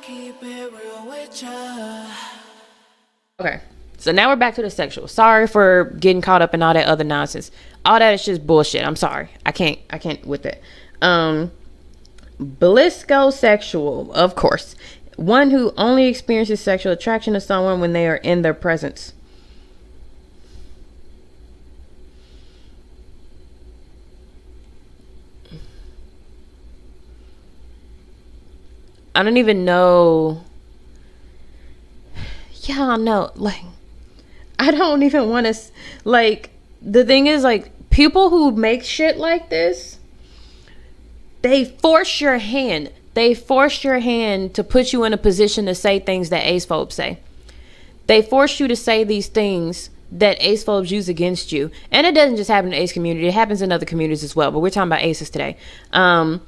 keep it real with ya. Okay, so now we're back to the sexual. Sorry for getting caught up in all that other nonsense. All that is just bullshit. I'm sorry. I can't with it. Blissosexual, of course. One who only experiences sexual attraction to someone when they are in their presence. I don't even know. Yeah, I know. Like, I don't even want to. Like, the thing is, like, people who make shit like this, they force your hand. They force your hand to put you in a position to say things that ace-phobes say. They force you to say these things that ace-phobes use against you. And it doesn't just happen in the ace community. It happens in other communities as well. But we're talking about aces today. So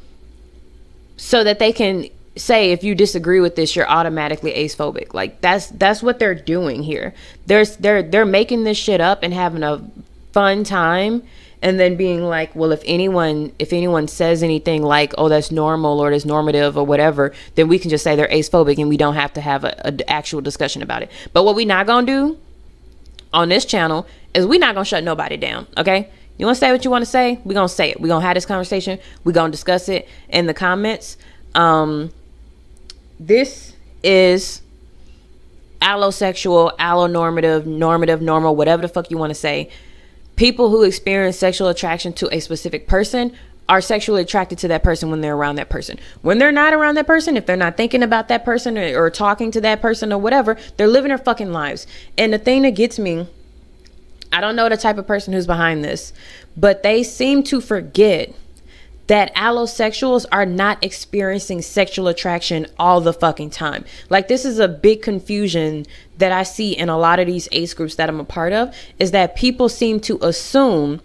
that they can say if you disagree with this, you're automatically ace-phobic. Like, that's what they're doing here. They're making this shit up and having a fun time, and then being like, well, if anyone says anything like, oh, that's normal or that's normative or whatever, then we can just say they're ace-phobic and we don't have to have an actual discussion about it. But what we not gonna do on this channel is we not gonna shut nobody down. Okay, you want to say what you want to say, we gonna say it. We gonna have this conversation, we gonna discuss it in the comments. This is allosexual, allonormative, normative, normal, whatever the fuck you want to say. People who experience sexual attraction to a specific person are sexually attracted to that person when they're around that person. When they're not around that person, if they're not thinking about that person or talking to that person or whatever, they're living their fucking lives. And the thing that gets me, I don't know the type of person who's behind this, but they seem to forget that allosexuals are not experiencing sexual attraction all the fucking time. Like, this is a big confusion that I see in a lot of these ace groups that I'm a part of, is that people seem to assume,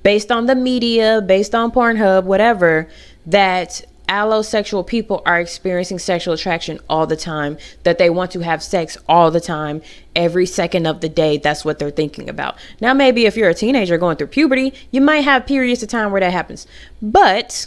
based on the media, based on Pornhub, whatever, that allosexual people are experiencing sexual attraction all the time, that they want to have sex all the time, every second of the day. That's what they're thinking about. Now, maybe if you're a teenager going through puberty, you might have periods of time where that happens. But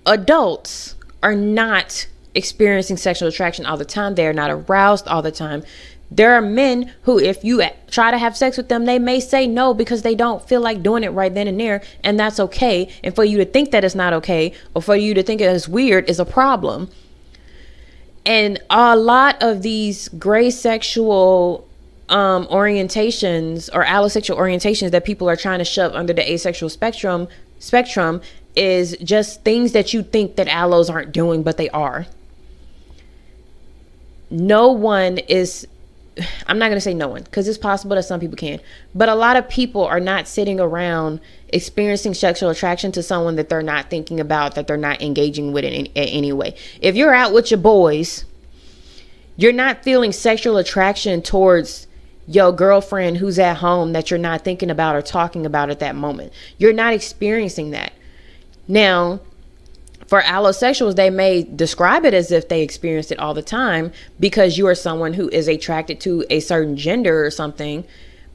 adults are not experiencing sexual attraction all the time. They are not aroused all the time. There are men who, if you try to have sex with them, they may say no because they don't feel like doing it right then and there, and that's okay. And for you to think that it's not okay, or for you to think it's weird, is a problem. And a lot of these gray sexual orientations or allosexual orientations that people are trying to shove under the asexual spectrum is just things that you think that allos aren't doing, but they are. No one is, I'm not going to say no one, because it's possible that some people can, but a lot of people are not sitting around experiencing sexual attraction to someone that they're not thinking about, that they're not engaging with in any way. If you're out with your boys, you're not feeling sexual attraction towards your girlfriend who's at home that you're not thinking about or talking about at that moment. You're not experiencing that. Now, for allosexuals, they may describe it as if they experience it all the time because you are someone who is attracted to a certain gender or something,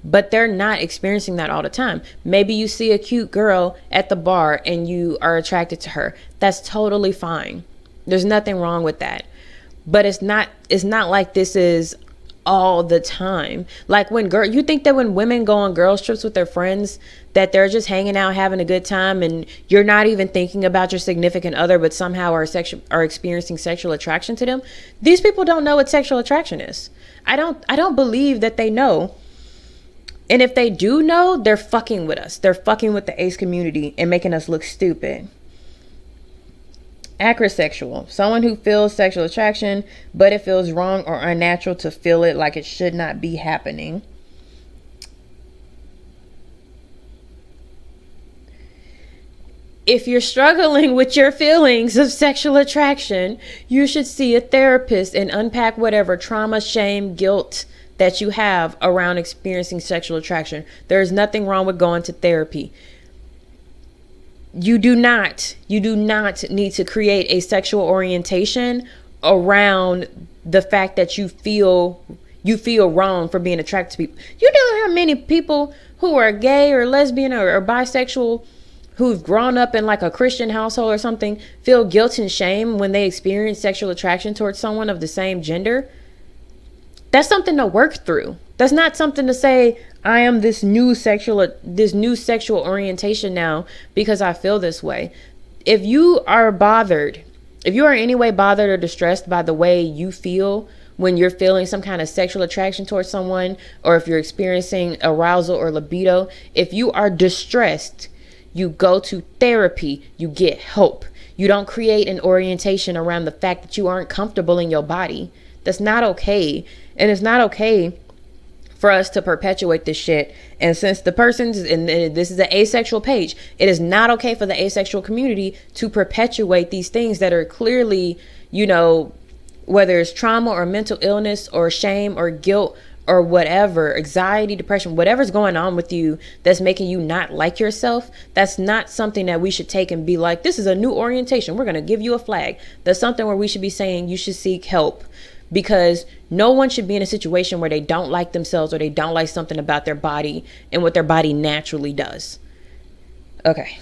but they're not experiencing that all the time. Maybe you see a cute girl at the bar and you are attracted to her. That's totally fine. There's nothing wrong with that. But it's not like this is all the time. Like, you think that when women go on girls trips with their friends, that they're just hanging out having a good time and you're not even thinking about your significant other, but somehow are experiencing sexual attraction to them? These people don't know what sexual attraction is. I don't believe that they know. And if they do know, they're fucking with us. They're fucking with the ace community and making us look stupid. Acrosexual, someone who feels sexual attraction, but it feels wrong or unnatural to feel it, like it should not be happening. If you're struggling with your feelings of sexual attraction, you should see a therapist and unpack whatever trauma, shame, guilt that you have around experiencing sexual attraction. There is nothing wrong with going to therapy. You do not need to create a sexual orientation around the fact that you feel wrong for being attracted to people. You know how many people who are gay or lesbian or bisexual who've grown up in like a Christian household or something feel guilt and shame when they experience sexual attraction towards someone of the same gender, that's something to work through. That's not something to say, I am this new sexual orientation now because I feel this way. If you are in any way bothered or distressed by the way you feel when you're feeling some kind of sexual attraction towards someone, or if you're experiencing arousal or libido, if you are distressed, you go to therapy, you get help. You don't create an orientation around the fact that you aren't comfortable in your body. That's not okay. And it's not okay for us to perpetuate this shit. And since the person's, and this is an asexual page, it is not okay for the asexual community to perpetuate these things that are clearly, whether it's trauma or mental illness or shame or guilt or whatever, anxiety, depression, whatever's going on with you that's making you not like yourself. That's not something that we should take and be like, this is a new orientation, we're going to give you a flag. That's something where we should be saying you should seek help, because no one should be in a situation where they don't like themselves or they don't like something about their body and what their body naturally does. Okay,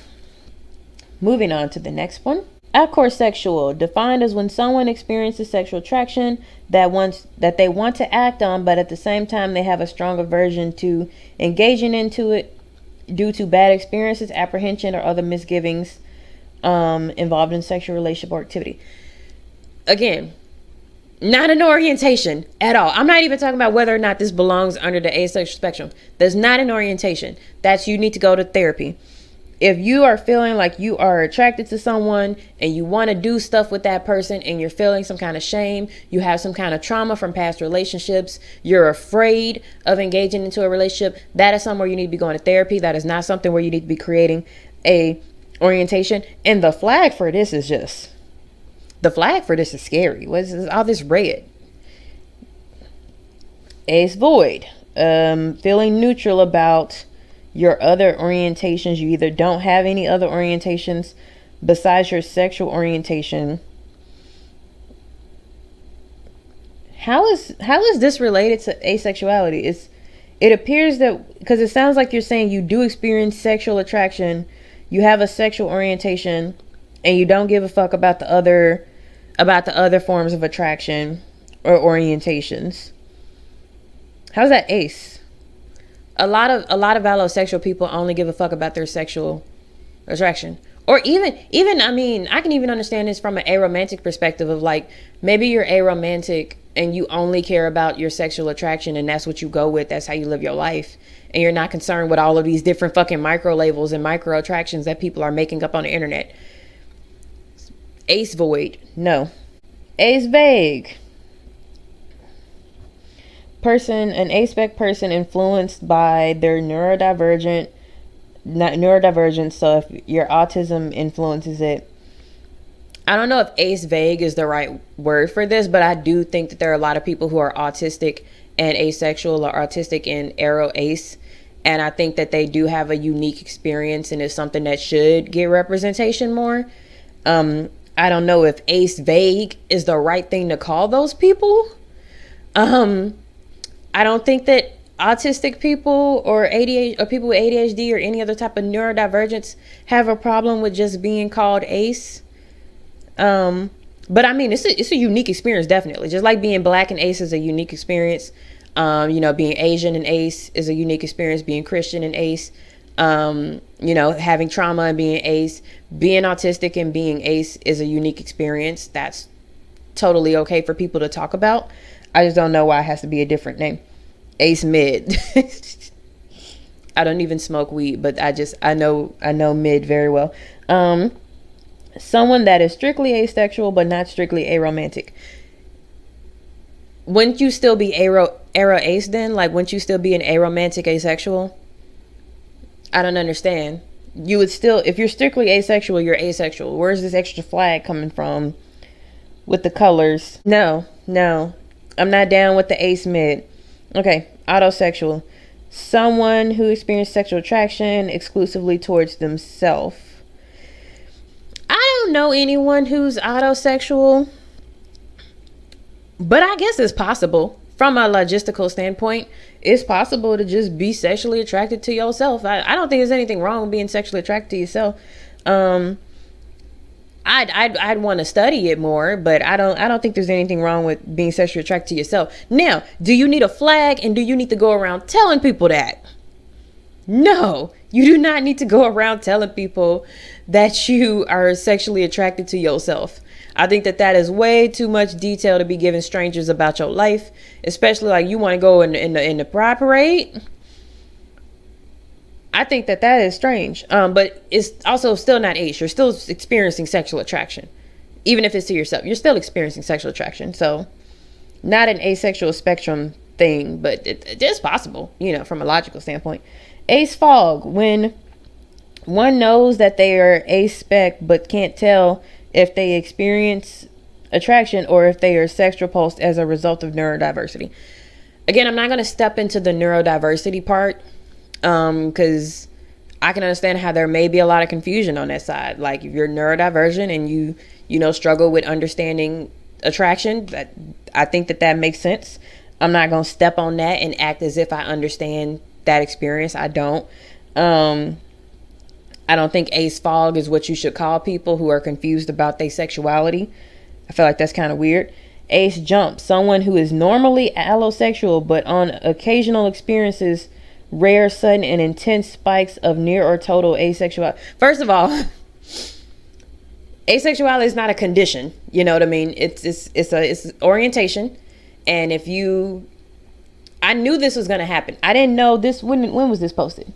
moving on to the next one. Asexual, defined as when someone experiences sexual attraction that they want to act on, but at the same time they have a strong aversion to engaging into it due to bad experiences, apprehension, or other misgivings involved in sexual relationship or activity. Again, not an orientation at all. I'm not even talking about whether or not this belongs under the asexual spectrum. That's not an orientation. That's, you need to go to therapy. If you are feeling like you are attracted to someone and you want to do stuff with that person and you're feeling some kind of shame, you have some kind of trauma from past relationships, you're afraid of engaging into a relationship, that is somewhere you need to be going to therapy. That is not something where you need to be creating a orientation. And the flag for this is scary. What is all this red? Ace void. Feeling neutral about your other orientations. You either don't have any other orientations besides your sexual orientation. How is this related to asexuality? It appears that, because it sounds like you're saying you do experience sexual attraction, you have a sexual orientation, and you don't give a fuck about the other forms of attraction or orientations. How's that ace? A lot of allosexual people only give a fuck about their sexual attraction. Or even I mean, I can even understand this from an aromantic perspective of like, maybe you're aromantic and you only care about your sexual attraction and that's what you go with. That's how you live your life. And you're not concerned with all of these different fucking micro labels and micro attractions that people are making up on the internet. Ace void. No. Ace vague. An aspec person influenced by their neurodivergence. So if your autism influences it. I don't know if ace vague is the right word for this, but I do think that there are a lot of people who are autistic and asexual, or autistic and aro ace. And I think that they do have a unique experience and is something that should get representation more. I don't know if ace vague is the right thing to call those people. I don't think that autistic people or ADHD or people with ADHD or any other type of neurodivergence have a problem with just being called ace. But I mean, it's a unique experience, definitely. Just like being black and ace is a unique experience. Being Asian and ace is a unique experience. Being Christian and ace. Having trauma and being ace, being autistic and being ace is a unique experience. That's totally okay for people to talk about. I just don't know why it has to be a different name. Ace mid. I don't even smoke weed, but I know mid very well. Someone that is strictly asexual but not strictly aromantic. Wouldn't you still be aro ace then? Like, wouldn't you still be an aromantic asexual? I don't understand. You would still, if you're strictly asexual, you're asexual. Where's this extra flag coming from with the colors? No. I'm not down with the ace mid. Okay, autosexual. Someone who experiences sexual attraction exclusively towards themselves. I don't know anyone who's autosexual, but I guess it's possible. from a logistical standpoint, it's possible to just be sexually attracted to yourself. I don't think there's anything wrong with being sexually attracted to yourself. I'd want to study it more, but I don't think there's anything wrong with being sexually attracted to yourself. Now, do you need a flag and do you need to go around telling people that? No, you do not need to go around telling people that you are sexually attracted to yourself. I think that is way too much detail to be giving strangers about your life, especially like you want to go in the pride parade. I think that is strange. But it's also still not ace. You're still experiencing sexual attraction. Even if it's to yourself, you're still experiencing sexual attraction. So not an asexual spectrum thing, but it is possible, from a logical standpoint. Ace fog, when one knows that they are aspec but can't tell if they experience attraction or if they are sex repulsed as a result of neurodiversity. Again, I'm not going to step into the neurodiversity part because I can understand how there may be a lot of confusion on that side. Like if you're neurodivergent and you struggle with understanding attraction, that I think that makes sense. I'm not going to step on that and act as if I understand that experience. I don't. I don't think ace fog is what you should call people who are confused about their sexuality. I feel like that's kind of weird. Ace jump, someone who is normally allosexual but on occasional experiences rare, sudden, and intense spikes of near or total asexuality. First of all, asexuality is not a condition. You know what I mean? It's orientation. And I knew this was going to happen. I didn't know this. When was this posted?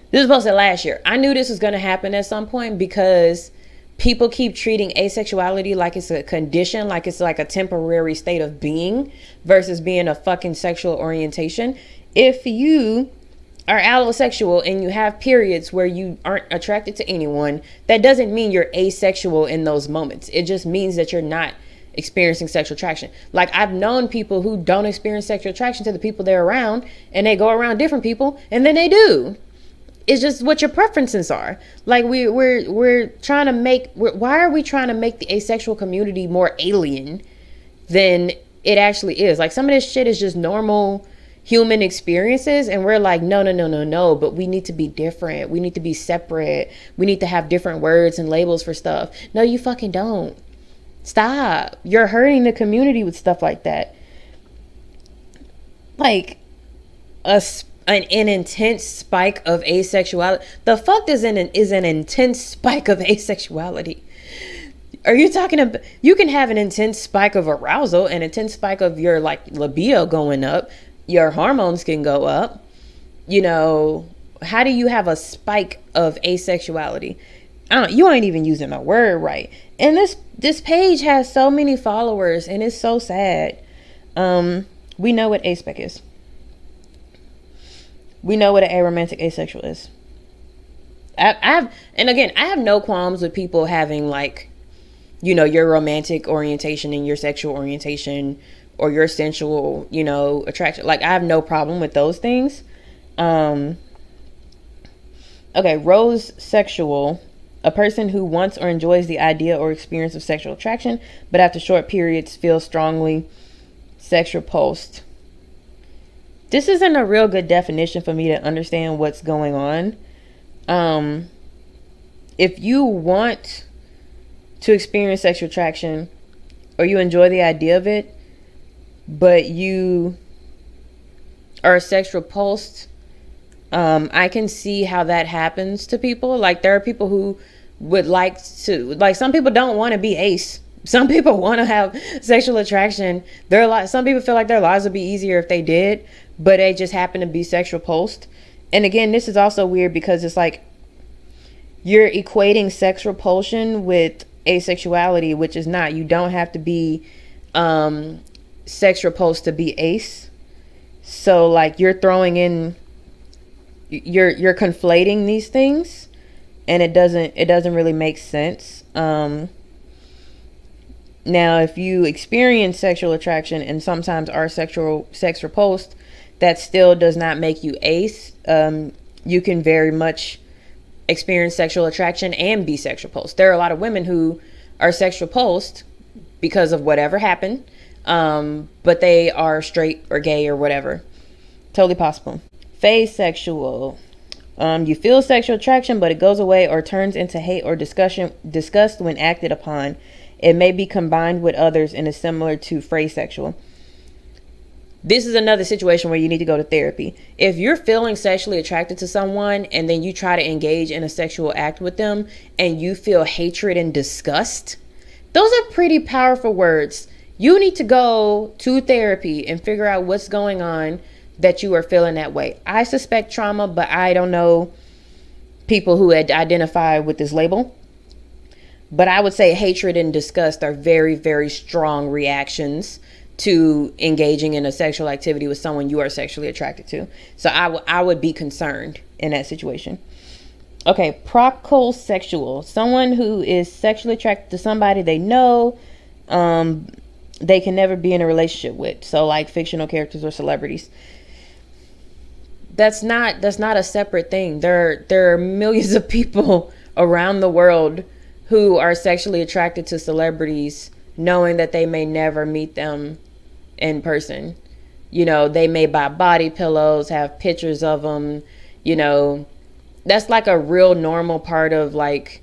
This was posted last year. I knew this was going to happen at some point because people keep treating asexuality like it's a condition, like it's like a temporary state of being versus being a fucking sexual orientation. If you are allosexual and you have periods where you aren't attracted to anyone, that doesn't mean you're asexual in those moments. It just means that you're not experiencing sexual attraction. Like I've known people who don't experience sexual attraction to the people they're around, and they go around different people and then they do. It's just what your preferences are. Like we're trying to make, why are we trying to make the asexual community more alien than it actually is? Like some of this shit is just normal human experiences, and we're like, no, but we need to be different. We need to be separate. We need to have different words and labels for stuff. No, you fucking don't. Stop. You're hurting the community with stuff like that. Like an intense spike of asexuality. The fuck is an intense spike of asexuality? Are you talking about, you can have an intense spike of arousal, an intense spike of your like libido going up, your hormones can go up. How do you have a spike of asexuality? You ain't even using a word right. And this page has so many followers and it's so sad. We know what aspec is. We know what an aromantic asexual is. I have no qualms with people having like, your romantic orientation and your sexual orientation or your sensual, attraction. Like I have no problem with those things. Okay, rose sexual, a person who wants or enjoys the idea or experience of sexual attraction, but after short periods feels strongly sex repulsed. This isn't a real good definition for me to understand what's going on. If you want to experience sexual attraction or you enjoy the idea of it, but you are sex repulsed, I can see how that happens to people. Like there are people who would like to, like some people don't want to be ace. Some people want to have sexual attraction. Some people feel like their lives would be easier if they did, but they just happen to be sex repulsed. And again, this is also weird because it's like you're equating sex repulsion with asexuality, which is not. You don't have to be sex repulsed to be ace. So like you're throwing in, you're conflating these things, and it doesn't really make sense. Now, if you experience sexual attraction and sometimes are sex repulsed, that still does not make you ace. You can very much experience sexual attraction and be sex repulsed. There are a lot of women who are sex repulsed because of whatever happened. but they are straight or gay or whatever. Totally possible. Asexual. You feel sexual attraction, but it goes away or turns into hate or disgust when acted upon. It may be combined with others and is similar to asexual. This is another situation where you need to go to therapy. If you're feeling sexually attracted to someone and then you try to engage in a sexual act with them and you feel hatred and disgust, those are pretty powerful words. You need to go to therapy and figure out what's going on that you are feeling that way. I suspect trauma, but I don't know people who identify with this label. But I would say hatred and disgust are very, very strong reactions to engaging in a sexual activity with someone you are sexually attracted to. So I would be concerned in that situation. Okay, prosexual. Someone who is sexually attracted to somebody they know they can never be in a relationship with. So like fictional characters or celebrities. That's not a separate thing. There are millions of people around the world who are sexually attracted to celebrities knowing that they may never meet them in person. You know, they may buy body pillows, have pictures of them, you know. That's like a real normal part of like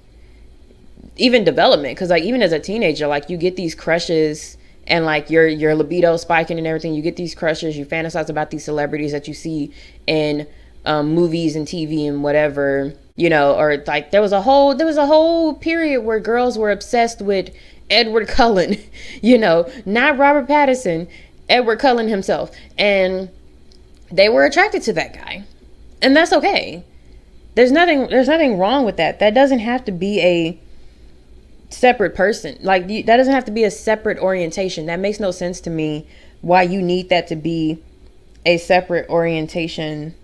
even development, because like even as a teenager, like you get these crushes and like your libido spiking and everything. You get these crushes, you fantasize about these celebrities that you see in movies and TV and whatever, you know. Or like there was a whole period where girls were obsessed with Edward Cullen, you know, not Robert Pattinson, Edward Cullen himself, and they were attracted to that guy, and that's okay. There's nothing wrong with that. That doesn't have to be a separate person. Like that doesn't have to be a separate orientation. That makes no sense to me why you need that to be a separate orientation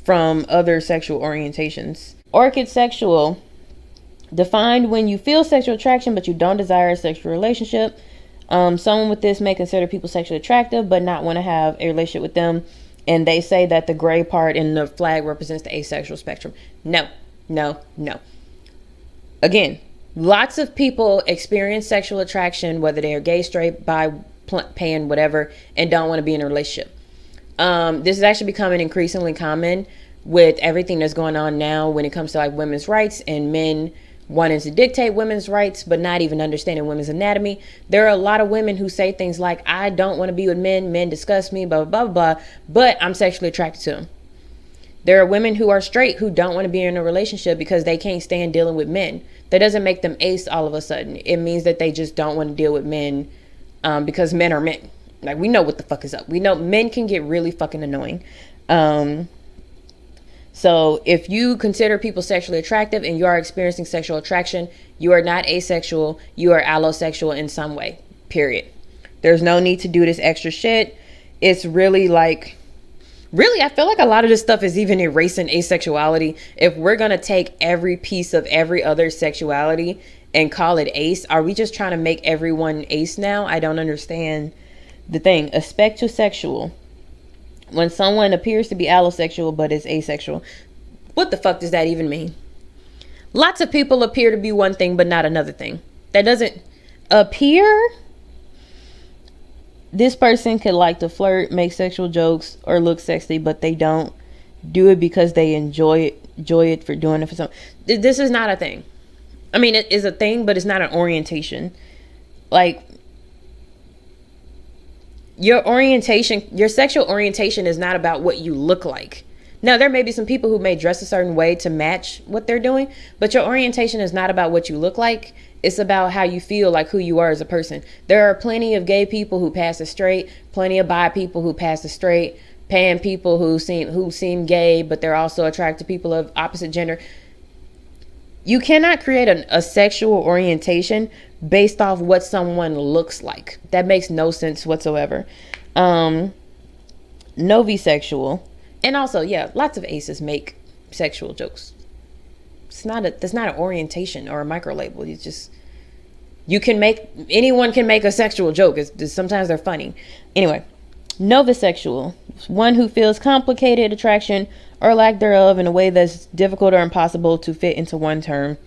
from other sexual orientations. Orchid sexual. Defined when you feel sexual attraction but you don't desire a sexual relationship. Someone with this may consider people sexually attractive but not want to have a relationship with them. And they say that the gray part in the flag represents the asexual spectrum. No. Again, lots of people experience sexual attraction, whether they are gay, straight, bi, pan, whatever, and don't want to be in a relationship. This is actually becoming increasingly common with everything that's going on now when it comes to like women's rights and men wanting to dictate women's rights, but not even understanding women's anatomy. There are a lot of women who say things like, I don't want to be with men disgust me, blah, blah, blah, blah, but I'm sexually attracted to them. There are women who are straight who don't want to be in a relationship because they can't stand dealing with men. That doesn't make them ace all of a sudden. It means that they just don't want to deal with men because men are men. Like, we know what the fuck is up. We know men can get really fucking annoying. So if you consider people sexually attractive and you are experiencing sexual attraction, you are not asexual. You are allosexual in some way, period. There's no need to do this extra shit. It's really like, I feel like a lot of this stuff is even erasing asexuality. If we're going to take every piece of every other sexuality and call it ace, are we just trying to make everyone ace now? I don't understand the thing. Asexual. When someone appears to be allosexual but is asexual. What the fuck does that even mean? Lots of people appear to be one thing but not another thing. That doesn't appear. This person could like to flirt, make sexual jokes, or look sexy, but they don't do it because they enjoy it for doing it for some. This is not a thing. I mean, it is a thing, but it's not an orientation. Like, your sexual orientation is not about what you look like. Now, there may be some people who may dress a certain way to match what they're doing, but your orientation is not about what you look like. It's about how you feel, like who you are as a person. There are plenty of gay people who pass as straight, plenty of bi people who pass as straight, pan people who seem gay, but they're also attracted to people of opposite gender. You cannot create a sexual orientation based off what someone looks like. That makes no sense whatsoever. Novisexual. And also, yeah, lots of aces make sexual jokes. That's not an orientation or a micro label. It's just, anyone can make a sexual joke. Sometimes they're funny. Anyway, novisexual. One who feels complicated attraction or lack thereof in a way that's difficult or impossible to fit into one term.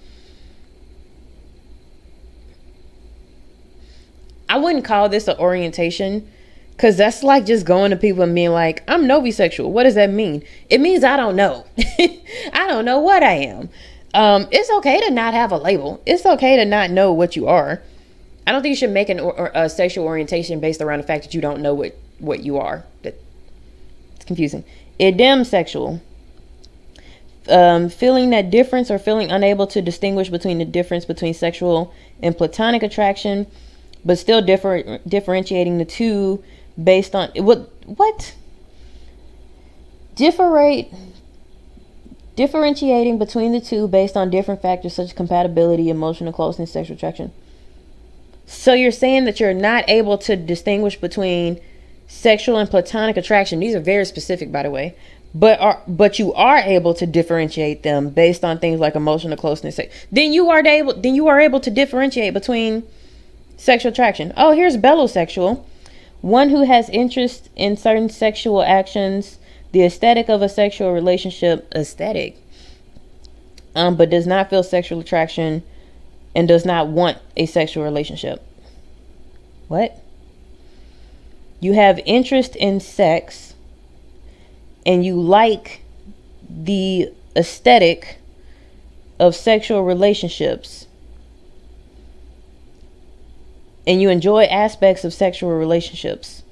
I wouldn't call this an orientation, because that's like just going to people and being like, I'm novisexual. What does that mean? It means I don't know. I don't know what I am. It's okay to not have a label. It's okay to not know what you are. I don't think you should make a sexual orientation based around the fact that you don't know what you are. It's confusing. Idemsexual. Feeling that difference or feeling unable to distinguish between the difference between sexual and platonic attraction, but still differentiating the two based on what? Differentiating between the two based on different factors such as compatibility, emotional closeness, sexual attraction. So you're saying that you're not able to distinguish between sexual and platonic attraction. These are very specific, by the way. But you are able to differentiate them based on things like emotional closeness. Then you are able to differentiate between sexual attraction. Oh, here's bellosexual. One who has interest in certain sexual actions, the aesthetic of a sexual relationship, but does not feel sexual attraction and does not want a sexual relationship. What? You have interest in sex and you like the aesthetic of sexual relationships and you enjoy aspects of sexual relationships,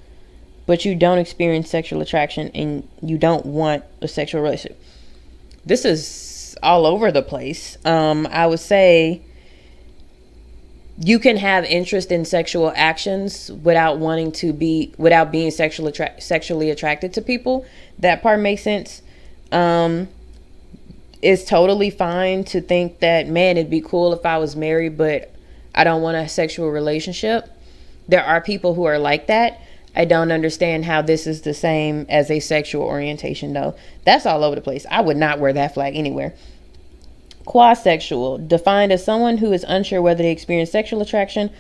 but you don't experience sexual attraction and you don't want a sexual relationship. This is all over the place. I would say you can have interest in sexual actions without being sexually attracted to people. That part makes sense. It's totally fine to think that, man, it'd be cool if I was married, but I don't want a sexual relationship. There are people who are like that. I don't understand how this is the same as a sexual orientation, though. That's all over the place. I would not wear that flag anywhere. Quasexual, defined as someone who is unsure whether they experience sexual attraction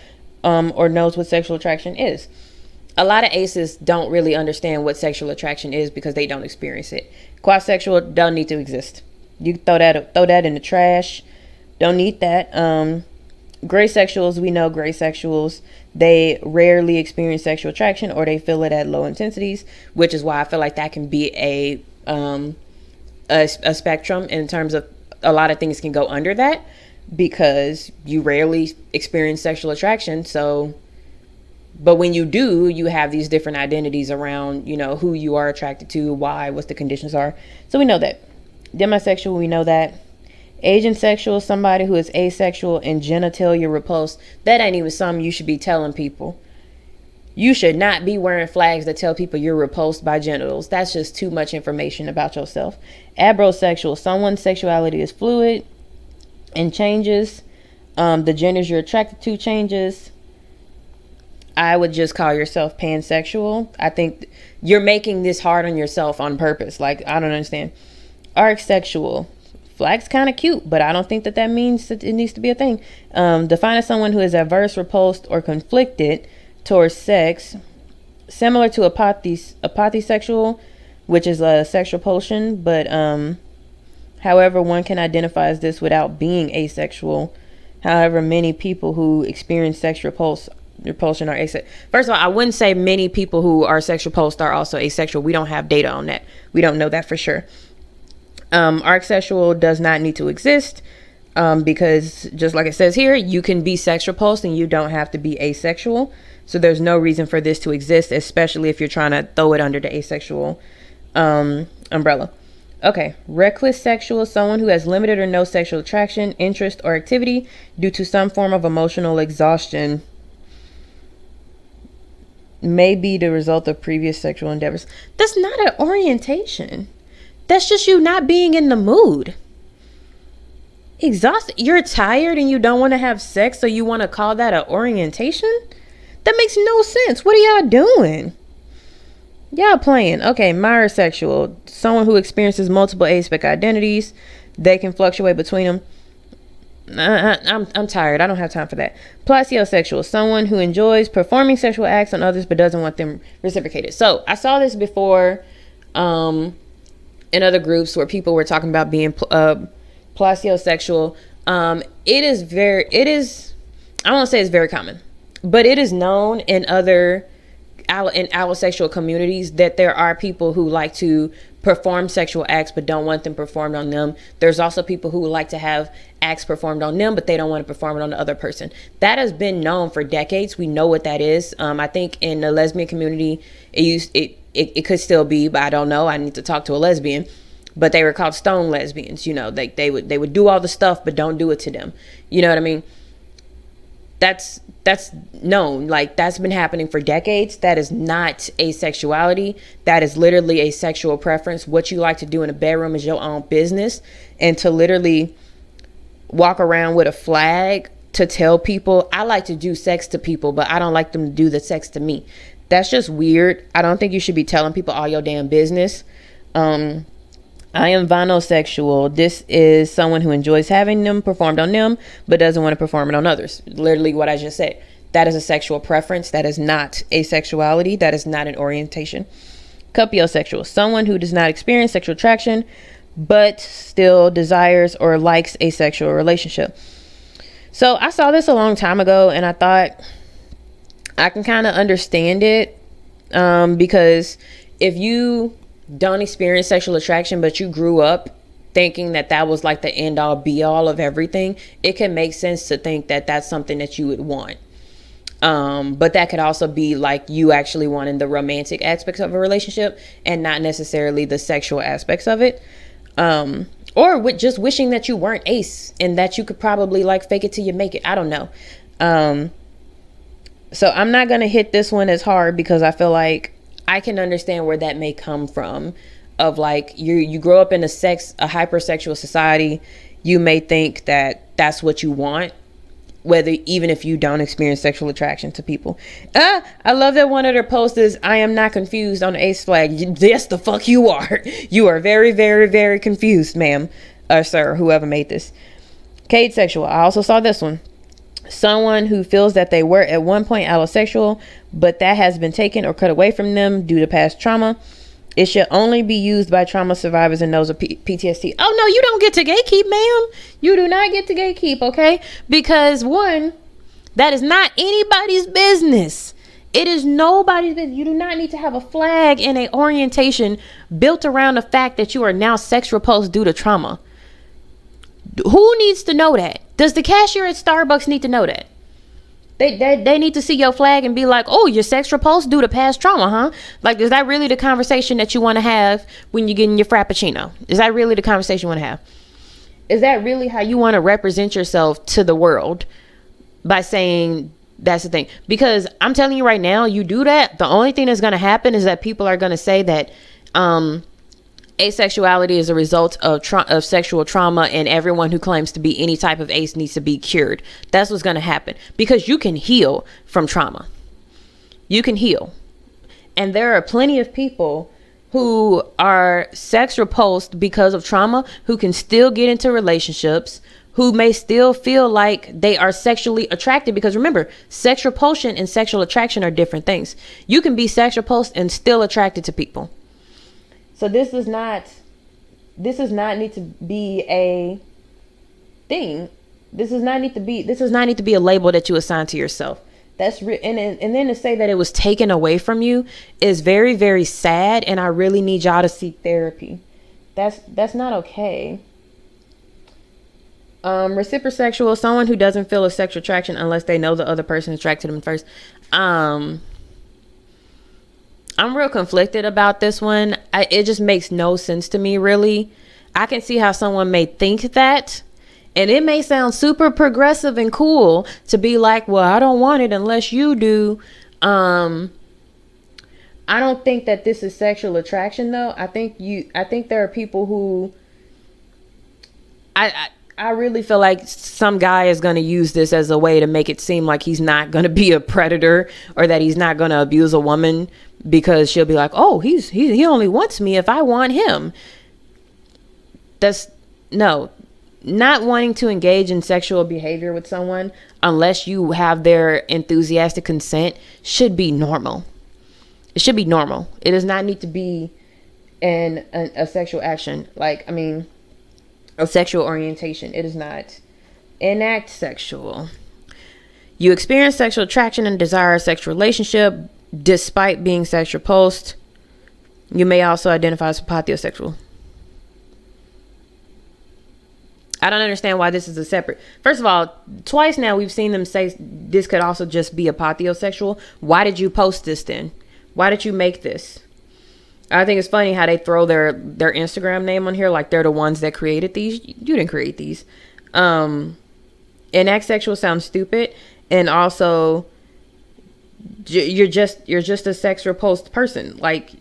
or knows what sexual attraction is. A lot of aces don't really understand what sexual attraction is because they don't experience it. Quasexual don't need to exist. You throw that in the trash. Don't need that. Gray sexuals, we know gray sexuals, they rarely experience sexual attraction or they feel it at low intensities, which is why I feel like that can be a spectrum in terms of a lot of things can go under that because you rarely experience sexual attraction. So, but when you do, you have these different identities around, who you are attracted to, why, what the conditions are. So we know that. Demisexual, we know that. Agentsexual, somebody who is asexual and genitalia repulsed. That ain't even something you should be telling people. You should not be wearing flags that tell people you're repulsed by genitals. That's just too much information about yourself. Abrosexual, someone's sexuality is fluid and changes. The genders you're attracted to changes. I would just call yourself pansexual. I think you're making this hard on yourself on purpose. Like, I don't understand. Arcsexual. Flag's kind of cute, but I don't think that means that it needs to be a thing. Defined as someone who is averse, repulsed, or conflicted towards sex, similar to apothesexual, which is a sexual repulsion, but however, one can identify as this without being asexual. However, many people who experience sexual repulsion are asexual. First of all, I wouldn't say many people who are sexual repulsed are also asexual. We don't have data on that. We don't know that for sure. Arcsexual does not need to exist because just like it says here, you can be sex repulsed and you don't have to be asexual. So there's no reason for this to exist, especially if you're trying to throw it under the asexual umbrella. Okay, reckless sexual, someone who has limited or no sexual attraction, interest, or activity due to some form of emotional exhaustion. May be the result of previous sexual endeavors. That's not an orientation. That's just you not being in the mood. Exhausted. You're tired and you don't want to have sex, so you want to call that an orientation? That makes no sense. What are y'all doing? Y'all playing. Okay, myrisexual. Someone who experiences multiple aspect identities. They can fluctuate between them. I'm tired. I don't have time for that. Plasiosexual. Someone who enjoys performing sexual acts on others but doesn't want them reciprocated. So I saw this before in other groups where people were talking about being plasiosexual. I won't say it's very common. But it is known in other in allosexual communities that there are people who like to perform sexual acts but don't want them performed on them. There's also people who like to have acts performed on them but they don't want to perform it on the other person. That has been known for decades. We know what that is. I think in the lesbian community it could still be, but I don't know. I need to talk to a lesbian. But they were called stone lesbians. You know, they would do all the stuff but don't do it to them. You know what I mean? That's known. Like, that's been happening for decades. That is not asexuality. That is literally a sexual preference. What you like to do in a bedroom is your own business. And to literally walk around with a flag to tell people, I like to do sex to people, but I don't like them to do the sex to me. That's just weird. I don't think you should be telling people all your damn business. I am vinosexual. This is someone who enjoys having them performed on them, but doesn't want to perform it on others. Literally what I just said. That is a sexual preference. That is not asexuality. That is not an orientation. Cupiosexual. Someone who does not experience sexual attraction, but still desires or likes a sexual relationship. So I saw this a long time ago, and I thought I can kind of understand it, because if you don't experience sexual attraction but you grew up thinking that that was like the end all be all of everything, it can make sense to think that that's something that you would want. But that could also be like you actually wanting the romantic aspects of a relationship and not necessarily the sexual aspects of it. Or with just wishing that you weren't ace and that you could probably like fake it till you make it. I don't know. So I'm not going to hit this one as hard because I feel like I can understand where that may come from, of like you grow up in a hypersexual society. You may think that that's what you want, whether even if you don't experience sexual attraction to people. I love that one of their posts is, I am not confused on the ace flag. Yes, the fuck you are. You are very, very, very confused, ma'am, or sir, whoever made this. Cade sexual. I also saw this one. Someone who feels that they were at one point allosexual, but that has been taken or cut away from them due to past trauma. It should only be used by trauma survivors and those with PTSD. Oh no, you don't get to gatekeep, ma'am. You do not get to gatekeep, okay? Because one, that is not anybody's business. It is nobody's business. You do not need to have a flag and an orientation built around the fact that you are now sex repulsed due to trauma. Who needs to know that? Does the cashier at Starbucks need to know that? They need to see your flag and be like, oh, you're sex repulsed due to past trauma, huh? Like, is that really the conversation that you want to have when you're getting your Frappuccino? Is that really the conversation you want to have? Is that really how you want to represent yourself to the world by saying that's the thing? Because I'm telling you right now, you do that, the only thing that's going to happen is that people are going to say that asexuality is a result of sexual trauma, and everyone who claims to be any type of ace needs to be cured. That's what's going to happen, because you can heal from trauma. You can heal. And there are plenty of people who are sex repulsed because of trauma who can still get into relationships, who may still feel like they are sexually attracted. Because remember, sex repulsion and sexual attraction are different things. You can be sex repulsed and still attracted to people. So this does not need to be a thing. This does not need to be a label that you assign to yourself. That's and then to say that it was taken away from you is very, very sad, and I really need y'all to seek therapy. That's not okay. Reciprosexual, someone who doesn't feel a sexual attraction unless they know the other person is attracted to them first. I'm real conflicted about this one. It just makes no sense to me, really. I can see how someone may think that, and it may sound super progressive and cool to be like, well, I don't want it unless you do. I don't think that this is sexual attraction, though. I think there are people who I really feel like some guy is going to use this as a way to make it seem like he's not going to be a predator, or that he's not going to abuse a woman, because she'll be like, oh, he only wants me if I want him. That's no, not wanting to engage in sexual behavior with someone unless you have their enthusiastic consent should be normal. It should be normal. It does not need to be a sexual action. A sexual orientation. It is not. Enact sexual. You experience sexual attraction and desire a sexual relationship despite being sex repulsed. You may also identify as apatheosexual. I don't understand why this is a separate. First of all, twice now we've seen them say this could also just be apatheosexual. Why did you post this then? Why did you make this? I think it's funny how they throw their Instagram name on here like they're the ones that created these. You didn't create these. And asexual sounds stupid. And also, you're just a sex repulsed person. Like,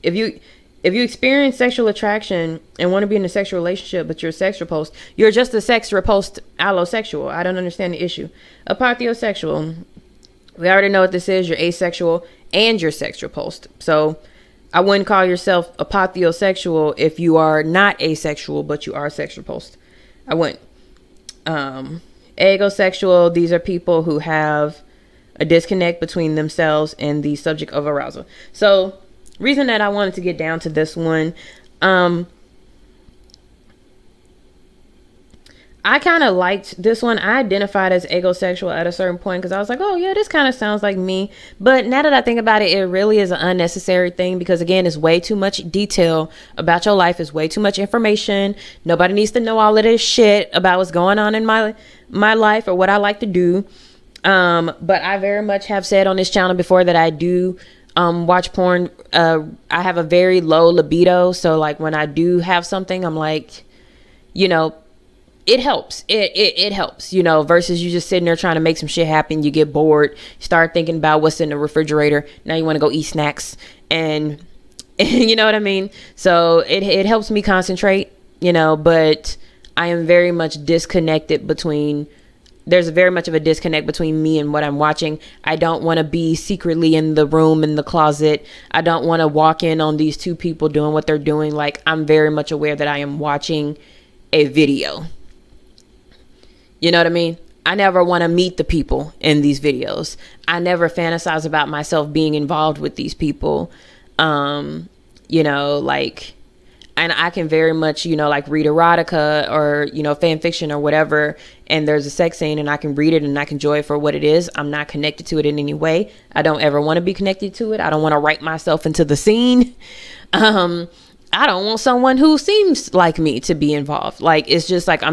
if you experience sexual attraction and want to be in a sexual relationship, but you're sex repulsed, you're just a sex repulsed allosexual. I don't understand the issue. Apatheosexual, we already know what this is. You're asexual and you're sex repulsed. So I wouldn't call yourself apatheosexual if you are not asexual, but you are sex repulsed. I wouldn't. Agosexual, these are people who have a disconnect between themselves and the subject of arousal. So reason that I wanted to get down to this one, I kind of liked this one. I identified as agosexual at a certain point because I was like, oh yeah, this kind of sounds like me. But now that I think about it, it really is an unnecessary thing because again, it's way too much detail about your life. It's way too much information. Nobody needs to know all of this shit about what's going on in my life or what I like to do. But I very much have said on this channel before that I do watch porn. I have a very low libido. So like when I do have something, I'm like, you know, it helps. It helps, you know, versus you just sitting there trying to make some shit happen. You get bored, start thinking about what's in the refrigerator. Now you want to go eat snacks and you know what I mean? So it helps me concentrate, you know, but I am very much disconnected between, there's very much of a disconnect between me and what I'm watching. I don't want to be secretly in the room, in the closet. I don't want to walk in on these two people doing what they're doing. Like, I'm very much aware that I am watching a video. You know what I mean? I never want to meet the people in these videos. I never fantasize about myself being involved with these people. You know, like, and I can very much, you know, like read erotica or, you know, fan fiction or whatever. And there's a sex scene and I can read it and I can enjoy it for what it is. I'm not connected to it in any way. I don't ever want to be connected to it. I don't want to write myself into the scene. I don't want someone who seems like me to be involved. Like, it's just like,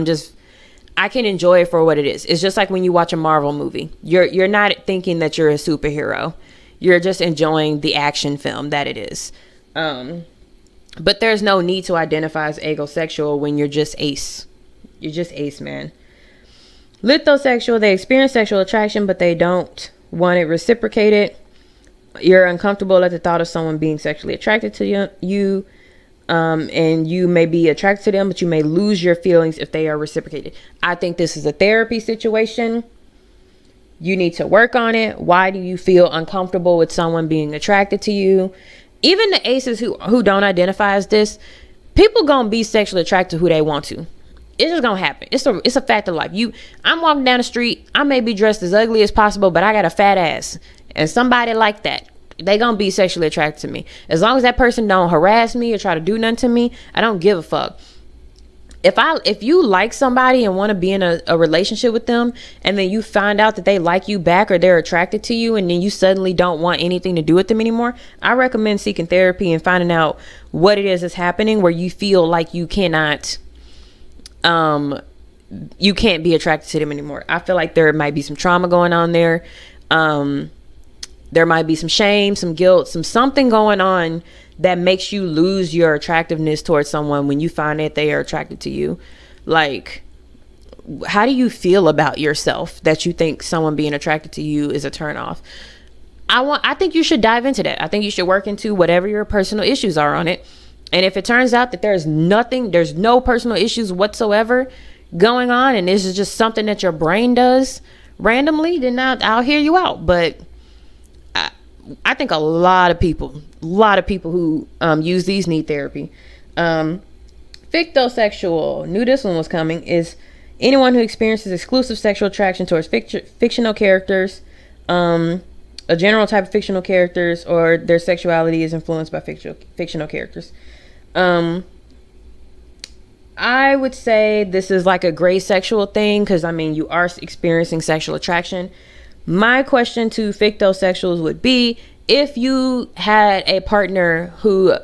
I can enjoy it for what it is. It's just like when you watch a Marvel movie. You're not thinking that you're a superhero. You're just enjoying the action film that it is. But there's no need to identify as agosexual when you're just ace. You're just ace, man. Lithosexual, they experience sexual attraction, but they don't want it reciprocated. You're uncomfortable at the thought of someone being sexually attracted to you. And you may be attracted to them, but you may lose your feelings if they are reciprocated. I think this is a therapy situation. You need to work on it. Why do you feel uncomfortable with someone being attracted to you? Even the aces who don't identify as this, people gonna be sexually attracted to who they want to. It's just gonna happen. It's a fact of life. I'm walking down the street. I may be dressed as ugly as possible, but I got a fat ass, and somebody like that, they gonna be sexually attracted to me. As long as that person don't harass me or try to do nothing to me, I don't give a fuck. If you like somebody and want to be in a relationship with them, and then you find out that they like you back or they're attracted to you, and then you suddenly don't want anything to do with them anymore, I recommend seeking therapy and finding out what it is that's happening where you feel like you cannot, you can't be attracted to them anymore. I feel like there might be some trauma going on there. There might be some shame, some guilt, something going on that makes you lose your attractiveness towards someone when you find that they are attracted to you. Like, how do you feel about yourself that you think someone being attracted to you is a turnoff? I think you should dive into that. I think you should work into whatever your personal issues are on it. And if it turns out that there's no personal issues whatsoever going on, and this is just something that your brain does randomly, then I'll hear you out. But I think a lot of people who use these need therapy. Fictosexual, knew this one was coming, is anyone who experiences exclusive sexual attraction towards fictional characters, a general type of fictional characters, or their sexuality is influenced by fictional characters. I I would say this is like a gray sexual thing, because I mean, you are experiencing sexual attraction. My question to fictosexuals would be, if you had a partner who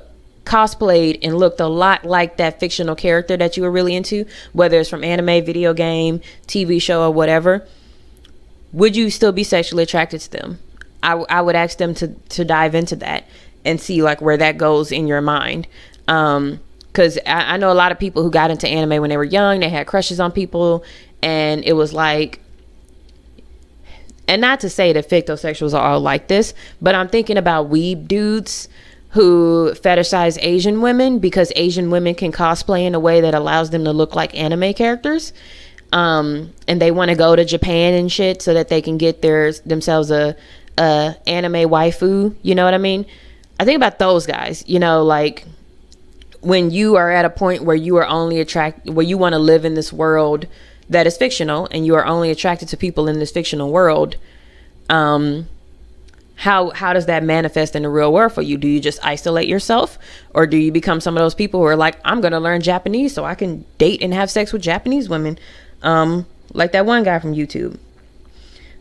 cosplayed and looked a lot like that fictional character that you were really into, whether it's from anime, video game, TV show, or whatever, would you still be sexually attracted to them? I would ask them to dive into that and see like where that goes in your mind. Because I know a lot of people who got into anime when they were young, they had crushes on people, and it was like, and not to say that fictosexuals are all like this, but I'm thinking about weeb dudes who fetishize Asian women because Asian women can cosplay in a way that allows them to look like anime characters. And they want to go to Japan and shit so that they can get themselves a anime waifu. You know what I mean? I think about those guys, you know, like when you are at a point where you are only where you want to live in this world that is fictional and you are only attracted to people in this fictional world. How does that manifest in the real world for you? Do you just isolate yourself, or do you become some of those people who are like, I'm going to learn Japanese so I can date and have sex with Japanese women? Like that one guy from YouTube.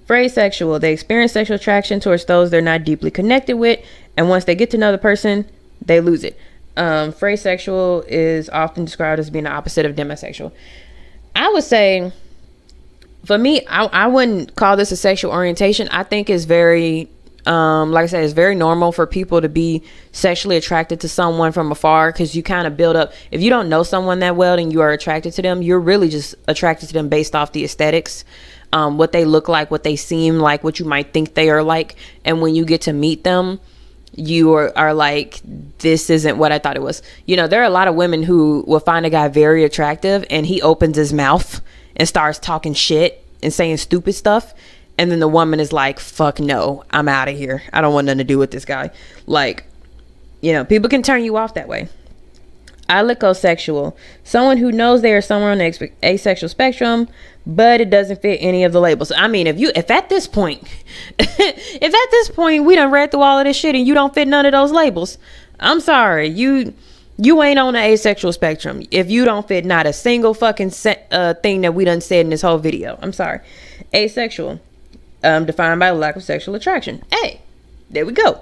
For asexual, they experience sexual attraction towards those they're not deeply connected with, and once they get to know the person, they lose it. For asexual is often described as being the opposite of demisexual. I would say, for me, I wouldn't call this a sexual orientation. I think it's very, like I said, it's very normal for people to be sexually attracted to someone from afar, because you kind of build up. If you don't know someone that well and you are attracted to them, you're really just attracted to them based off the aesthetics, what they look like, what they seem like, what you might think they are like. And when you get to meet them, you are like, this isn't what I thought it was. You know, there are a lot of women who will find a guy very attractive and he opens his mouth and starts talking shit and saying stupid stuff. And then the woman is like, fuck no, I'm out of here. I don't want nothing to do with this guy. Like, you know, people can turn you off that way. Alicosexual, someone who knows they are somewhere on the asexual spectrum, but it doesn't fit any of the labels. I mean, if at this point, we done read through all of this shit and you don't fit none of those labels, I'm sorry, you ain't on the asexual spectrum. If you don't fit not a single fucking thing that we done said in this whole video, I'm sorry. Asexual, defined by lack of sexual attraction. Hey, there we go.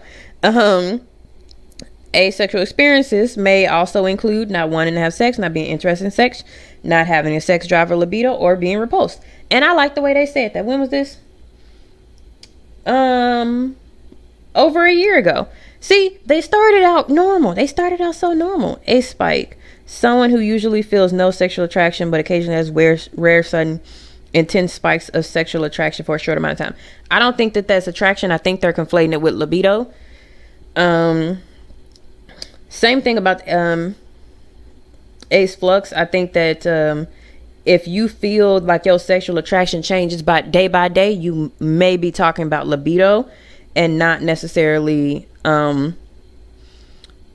Asexual experiences may also include not wanting to have sex, not being interested in sex, not having a sex drive or libido, or being repulsed. And I like the way they said that. When was this? Over a year ago. See, they started out normal. They started out so normal. A spike, someone who usually feels no sexual attraction, but occasionally has rare, sudden, intense spikes of sexual attraction for a short amount of time. I don't think that that's attraction. I think they're conflating it with libido. Same thing about ace flux. I think that if you feel like your sexual attraction changes by day, you may be talking about libido and not necessarily an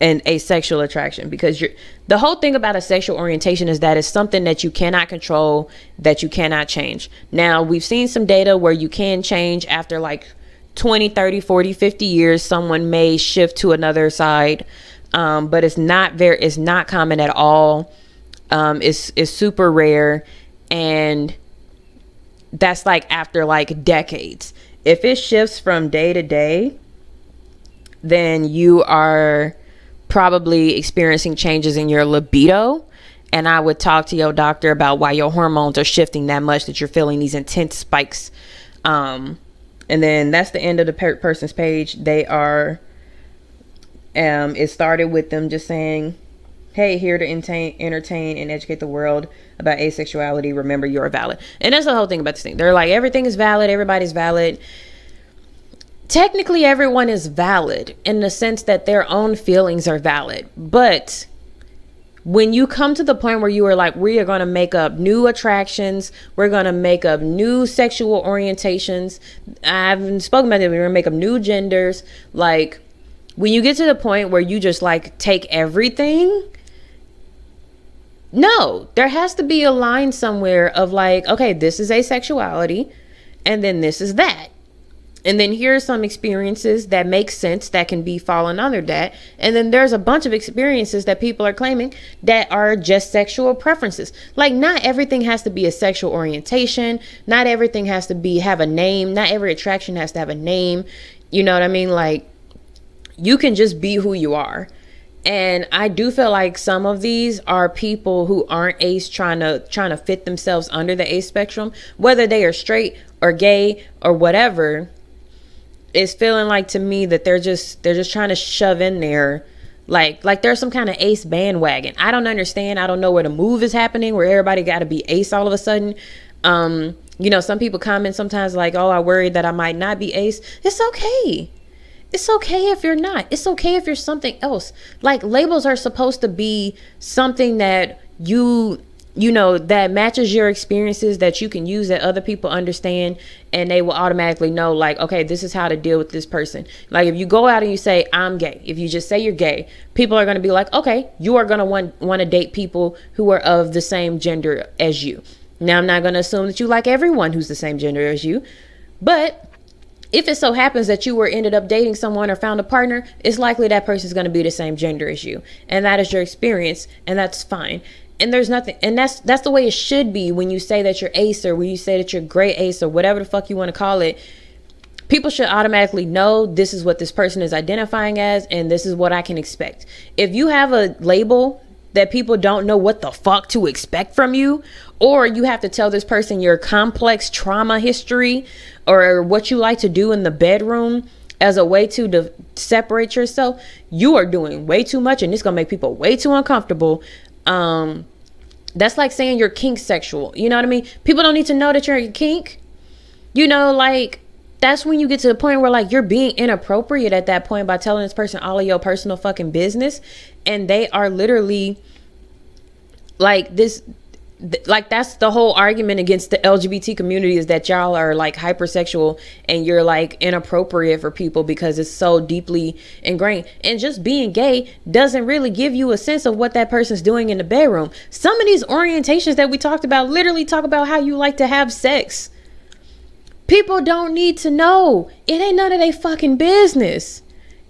asexual attraction, because the whole thing about a sexual orientation is that it's something that you cannot control, that you cannot change. Now, we've seen some data where you can change after like 20, 30, 40, 50 years. Someone may shift to another side. But it's not common at all. It's super rare, and that's like after like decades. If it shifts from day to day, then you are probably experiencing changes in your libido, and I would talk to your doctor about why your hormones are shifting that much that you're feeling these intense spikes. And then that's the end of the person's page. They are it started with them just saying, hey, here to entertain and educate the world about asexuality. Remember, you're valid. And that's the whole thing about this thing. They're like, everything is valid. Everybody's valid. Technically, everyone is valid in the sense that their own feelings are valid. But when you come to the point where you are like, we are going to make up new attractions, we're going to make up new sexual orientations. I haven't spoken about it. We're going to make up new genders. Like, when you get to the point where you just like take everything, no, there has to be a line somewhere of like, okay, this is asexuality, and then this is that. And then here are some experiences that make sense that can be fallen under that. And then there's a bunch of experiences that people are claiming that are just sexual preferences. Like, not everything has to be a sexual orientation. Not everything has to have a name. Not every attraction has to have a name. You know what I mean? Like, you can just be who you are. And I do feel like some of these are people who aren't ace trying to fit themselves under the ace spectrum, whether they are straight or gay or whatever. It's feeling like to me that they're just trying to shove in there like there's some kind of ace bandwagon. I don't understand. I don't know where the move is happening, where everybody got to be ace all of a sudden. You know, some people comment sometimes like, oh, I worry that I might not be ace. It's okay. It's okay if you're not. It's okay if you're something else. Like, labels are supposed to be something that you know, that matches your experiences, that you can use, that other people understand, and they will automatically know, like, okay, this is how to deal with this person. Like, if you go out and you say, I'm gay, if you just say you're gay, people are going to be like, okay, you are going to want to date people who are of the same gender as you. Now, I'm not going to assume that you like everyone who's the same gender as you, but if it so happens that you ended up dating someone or found a partner, it's likely that person's going to be the same gender as you, and that is your experience, and that's fine. And there's nothing, and that's the way it should be when you say that you're ace, or when you say that you're gray ace, or whatever the fuck you want to call it. People should automatically know this is what this person is identifying as, and this is what I can expect. If you have a label that people don't know what the fuck to expect from you, or you have to tell this person your complex trauma history or what you like to do in the bedroom as a way to separate yourself, you are doing way too much, and it's gonna make people way too uncomfortable. That's like saying you're kink sexual. You know what I mean? People don't need to know that you're a kink. You know, like, that's when you get to the point where, like, you're being inappropriate at that point by telling this person all of your personal fucking business, and they are literally like this. Like, that's the whole argument against the LGBT community, is that y'all are like hypersexual and you're like inappropriate for people because it's so deeply ingrained. And just being gay doesn't really give you a sense of what that person's doing in the bedroom. Some of these orientations that we talked about literally talk about how you like to have sex. People don't need to know. It ain't none of their fucking business.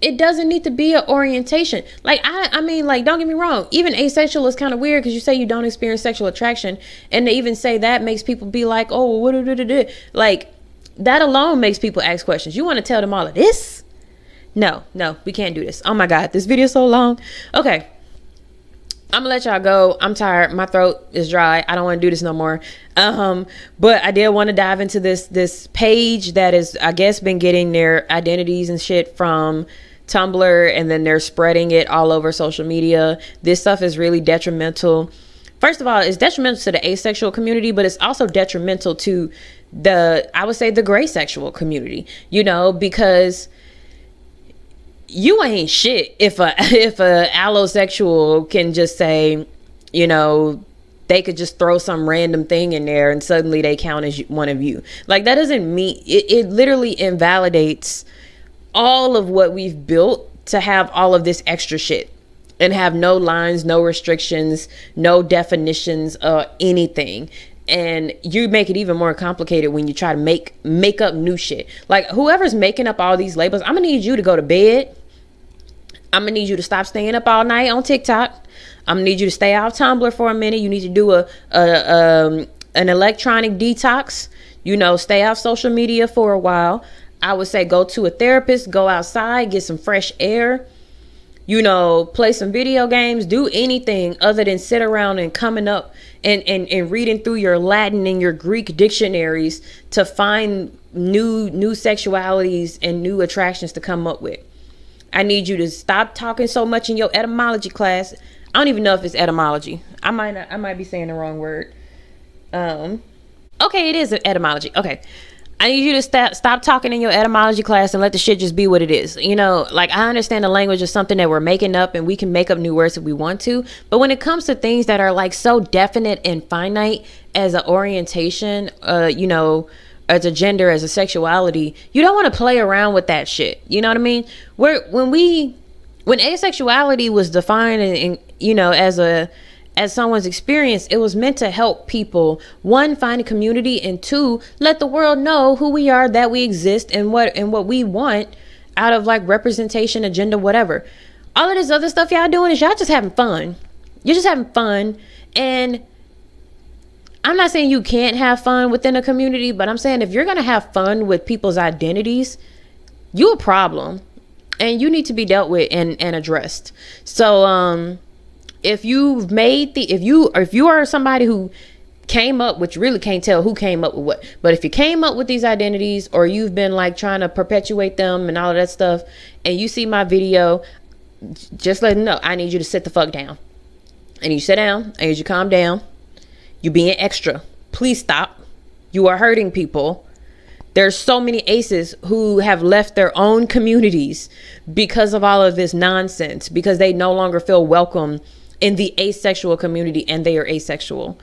It doesn't need to be an orientation. Like, I mean, like, don't get me wrong. Even asexual is kind of weird because you say you don't experience sexual attraction. And to even say that makes people be like, oh, what? Like, that alone makes people ask questions. You want to tell them all of this? No, we can't do this. Oh my God, this video is so long. Okay. I'm gonna let y'all go. I'm tired. My throat is dry. I don't want to do this no more. But I did want to dive into this page that is, I guess, been getting their identities and shit from Tumblr, and then they're spreading it all over social media. This stuff is really detrimental. First of all, it's detrimental to the asexual community, but it's also detrimental to I would say the gray sexual community, you know, because you ain't shit if a allosexual can just say, you know, they could just throw some random thing in there and suddenly they count as one of you. Like, that doesn't mean it literally invalidates all of what we've built to have all of this extra shit and have no lines, no restrictions, no definitions, anything. And you make it even more complicated when you try to make up new shit. Like, whoever's making up all these labels, I'm gonna need you to go to bed. I'm gonna need you to stop staying up all night on TikTok. I'm gonna need you to stay off Tumblr for a minute. You need to do an electronic detox. You know, stay off social media for a while. I would say go to a therapist, go outside, get some fresh air. You know, play some video games, do anything other than sit around and coming up and reading through your Latin and your Greek dictionaries to find new sexualities and new attractions to come up with. I need you to stop talking so much in your etymology class. I don't even know if it's etymology. I might be saying the wrong word. Okay, it is etymology. Okay. I need you to stop talking in your etymology class and let the shit just be what it is. You know, like, I understand the language is something that we're making up and we can make up new words if we want to. But when it comes to things that are like so definite and finite as an orientation, you know, as a gender, as a sexuality, you don't want to play around with that shit. You know what I mean? When asexuality was defined and you know, as at someone's experience. It was meant to help people, one, find a community, and two, let the world know who we are, that we exist, and what we want out of like representation, agenda, whatever. All of this other stuff y'all doing is y'all just having fun. You're just having fun. And I'm not saying you can't have fun within a community, but I'm saying if you're going to have fun with people's identities, you a problem and you need to be dealt with and addressed. So, if you are somebody who came up, which really can't tell who came up with what, but if you came up with these identities or you've been like trying to perpetuate them and all of that stuff, and you see my video, just let them know, I need you to sit the fuck down. I need you to sit down. I need you to calm down. You being extra. Please stop. You are hurting people. There's so many aces who have left their own communities because of all of this nonsense, because they no longer feel welcome in the asexual community and they are asexual.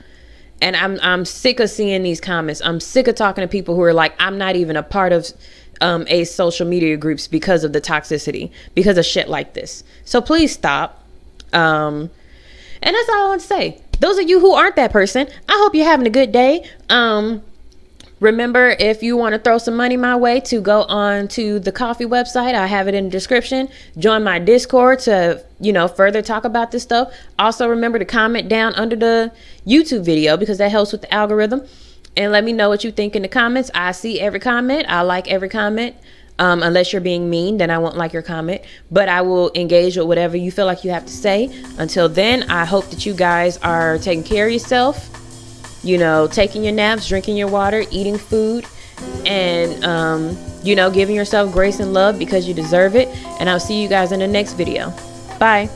And I'm sick of seeing these comments. I'm sick of talking to people who are like, I'm not even a part of a social media groups because of the toxicity, because of shit like this. So please stop. And that's all I want to say. Those of you who aren't that person, I hope you're having a good day. Remember, if you want to throw some money my way, to go on to the coffee website. I have it in the description. Join my Discord to, further talk about this stuff. Also, remember to comment down under the YouTube video because that helps with the algorithm. And let me know what you think in the comments. I see every comment. I like every comment. Unless you're being mean, then I won't like your comment. But I will engage with whatever you feel like you have to say. Until then, I hope that you guys are taking care of yourself. Taking your naps, drinking your water, eating food, and, giving yourself grace and love because you deserve it. And I'll see you guys in the next video. Bye.